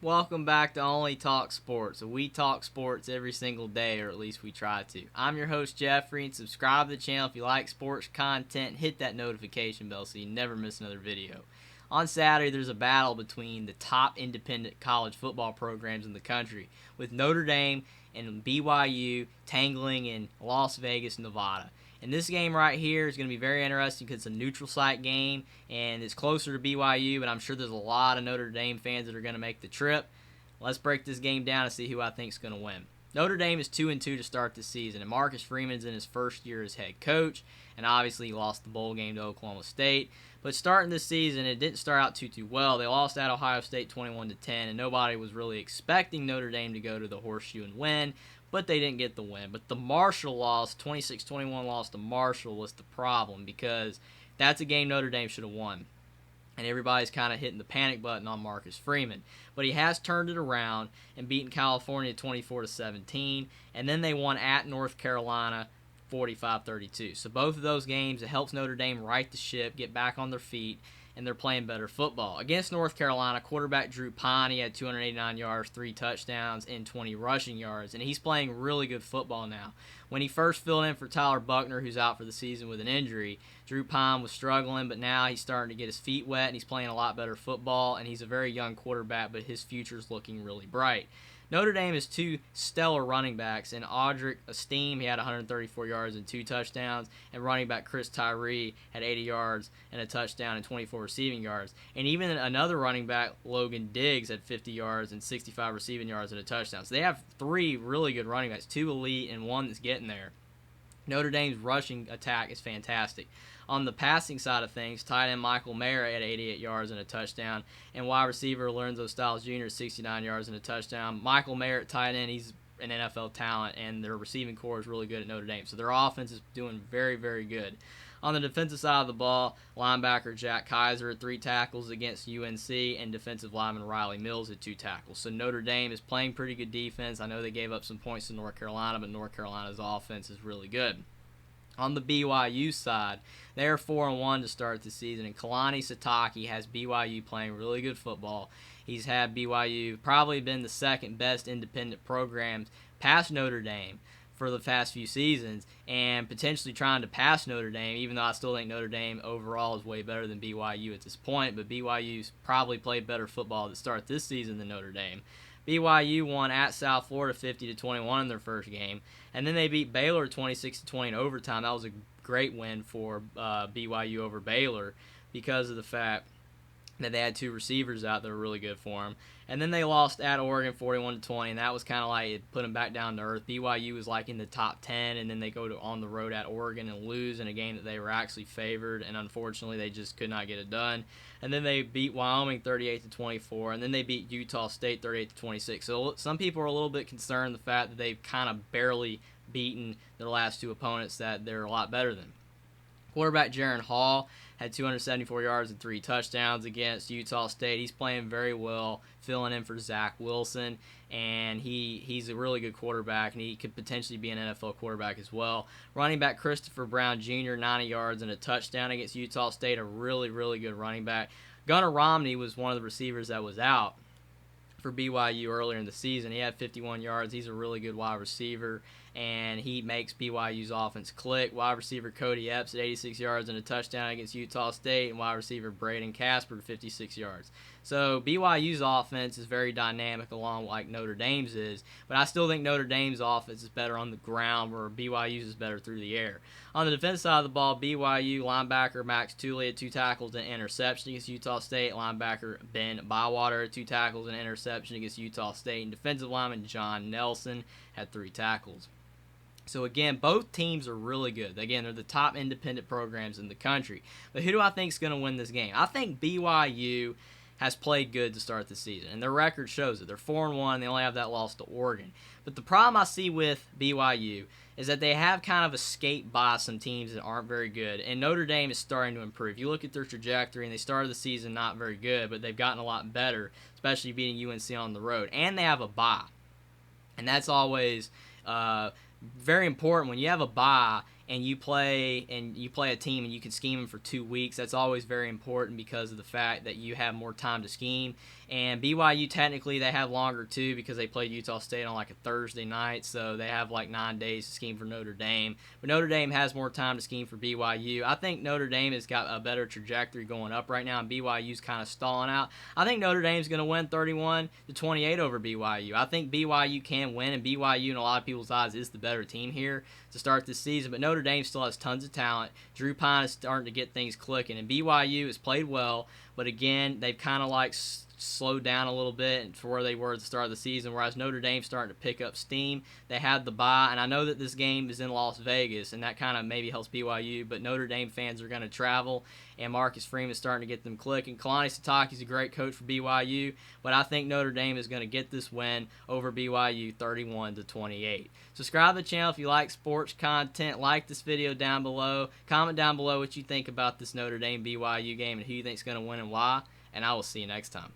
Welcome back to Only Talk Sports. We talk sports every single day, or at least we try to. I'm your host, Jeffrey, and subscribe to the channel if you like sports content. Hit that notification bell so you never miss another video. On Saturday, there's a battle between the top independent college football programs in the country, with Notre Dame and BYU tangling in Las Vegas, Nevada. And this game right here is going to be very interesting because it's a neutral site game and it's closer to BYU, but I'm sure there's a lot of Notre Dame fans that are going to make the trip. Let's break this game down and see who I think is going to win. Notre Dame is 2-2 to start the season, and Marcus Freeman's in his first year as head coach, and obviously he lost the bowl game to Oklahoma State. But starting this season, it didn't start out too well. They lost at Ohio State 21-10, and nobody was really expecting Notre Dame to go to the Horseshoe and win, but they didn't get the win. But the Marshall loss, 26-21 loss to Marshall, was the problem because that's a game Notre Dame should have won. And everybody's kind of hitting the panic button on Marcus Freeman. But he has turned it around and beaten California 24-17, and then they won at North Carolina 45-32. So both of those games, it helps Notre Dame right the ship, get back on their feet, and they're playing better football. Against North Carolina, quarterback Drew Pine, he had 289 yards, 3 touchdowns, and 20 rushing yards, and he's playing really good football now. When he first filled in for Tyler Buckner, who's out for the season with an injury, Drew Pine was struggling, but now he's starting to get his feet wet, and he's playing a lot better football, and he's a very young quarterback, but his future's looking really bright. Notre Dame has 2 stellar running backs, and Audric Esteem, he had 134 yards and 2 touchdowns, and running back Chris Tyree had 80 yards and a touchdown and 24 receiving yards. And even another running back, Logan Diggs, had 50 yards and 65 receiving yards and a touchdown. So they have 3 really good running backs, 2 elite and 1 that's getting there. Notre Dame's rushing attack is fantastic. On the passing side of things, tight end Michael Mayer had 88 yards and a touchdown, and wide receiver Lorenzo Styles Jr. 69 yards and a touchdown. Michael Mayer at tight end, he's an NFL talent, and their receiving core is really good at Notre Dame. So their offense is doing very, very good. On the defensive side of the ball, linebacker Jack Kaiser had 3 tackles against UNC, and defensive lineman Riley Mills had 2 tackles. So Notre Dame is playing pretty good defense. I know they gave up some points to North Carolina, but North Carolina's offense is really good. On the BYU side, they are 4-1 to start the season, and Kalani Sitake has BYU playing really good football. He's had BYU probably been the second best independent programs past Notre Dame for the past few seasons, and potentially trying to pass Notre Dame, even though I still think Notre Dame overall is way better than BYU at this point, but BYU's probably played better football to start this season than Notre Dame. BYU won at South Florida 50-21 in their first game, and then they beat Baylor 26-20 in overtime. That was a great win for BYU over Baylor because of the fact that they had 2 receivers out that were really good for them. And then they lost at Oregon 41-20, and that was kind of like it put them back down to earth. BYU was like in the top 10, and then they go on the road at Oregon and lose in a game that they were actually favored, and unfortunately they just could not get it done. And then they beat Wyoming 38-24, and then they beat Utah State 38-26. So some people are a little bit concerned the fact that they've kind of barely beaten their last 2 opponents that they're a lot better than. Quarterback Jaron Hall had 274 yards and 3 touchdowns against Utah State. He's playing very well, filling in for Zach Wilson, and he's a really good quarterback, and he could potentially be an NFL quarterback as well. Running back Christopher Brown Jr., 90 yards and a touchdown against Utah State, a really, really good running back. Gunnar Romney was one of the receivers that was out for BYU earlier in the season. He had 51 yards. He's a really good wide receiver, and he makes BYU's offense click. Wide receiver Cody Epps at 86 yards and a touchdown against Utah State, and wide receiver Braden Casper 56 yards. So BYU's offense is very dynamic along like Notre Dame's is, but I still think Notre Dame's offense is better on the ground where BYU's is better through the air. On the defense side of the ball, BYU linebacker Max Tooley had 2 tackles and an interception against Utah State. Linebacker Ben Bywater had 2 tackles and an interception against Utah State. And defensive lineman John Nelson had 3 tackles. So again, both teams are really good. Again, they're the top independent programs in the country. But who do I think is going to win this game? I think BYU has played good to start the season, and their record shows it. They're 4-1, and they only have that loss to Oregon. But the problem I see with BYU is that they have kind of escaped by some teams that aren't very good, and Notre Dame is starting to improve. You look at their trajectory, and they started the season not very good, but they've gotten a lot better, especially beating UNC on the road. And they have a bye, and that's always very important. When you have a bye and you play a team and you can scheme them for 2 weeks, that's always very important because of the fact that you have more time to scheme. And BYU, technically, they have longer too because they played Utah State on like a Thursday night, so they have like 9 days to scheme for Notre Dame. But Notre Dame has more time to scheme for BYU. I think Notre Dame has got a better trajectory going up right now, and BYU's kind of stalling out. I think Notre Dame's going to win 31-28 over BYU. I think BYU can win, and BYU, in a lot of people's eyes, is the better team here to start this season. But Notre Dame still has tons of talent. Drew Pine is starting to get things clicking, and BYU has played well, but again, they've kind of like slowed down a little bit for where they were at the start of the season, whereas Notre Dame's starting to pick up steam. They had the bye, and I know that this game is in Las Vegas, and that kind of maybe helps BYU, but Notre Dame fans are going to travel, and Marcus Freeman is starting to get them clicking. Kalani Sitake is a great coach for BYU, but I think Notre Dame is going to get this win over BYU 31-28. Subscribe to the channel if you like sports content. Like this video down below. Comment down below what you think about this Notre Dame BYU game and who you think is going to win and why, and I will see you next time.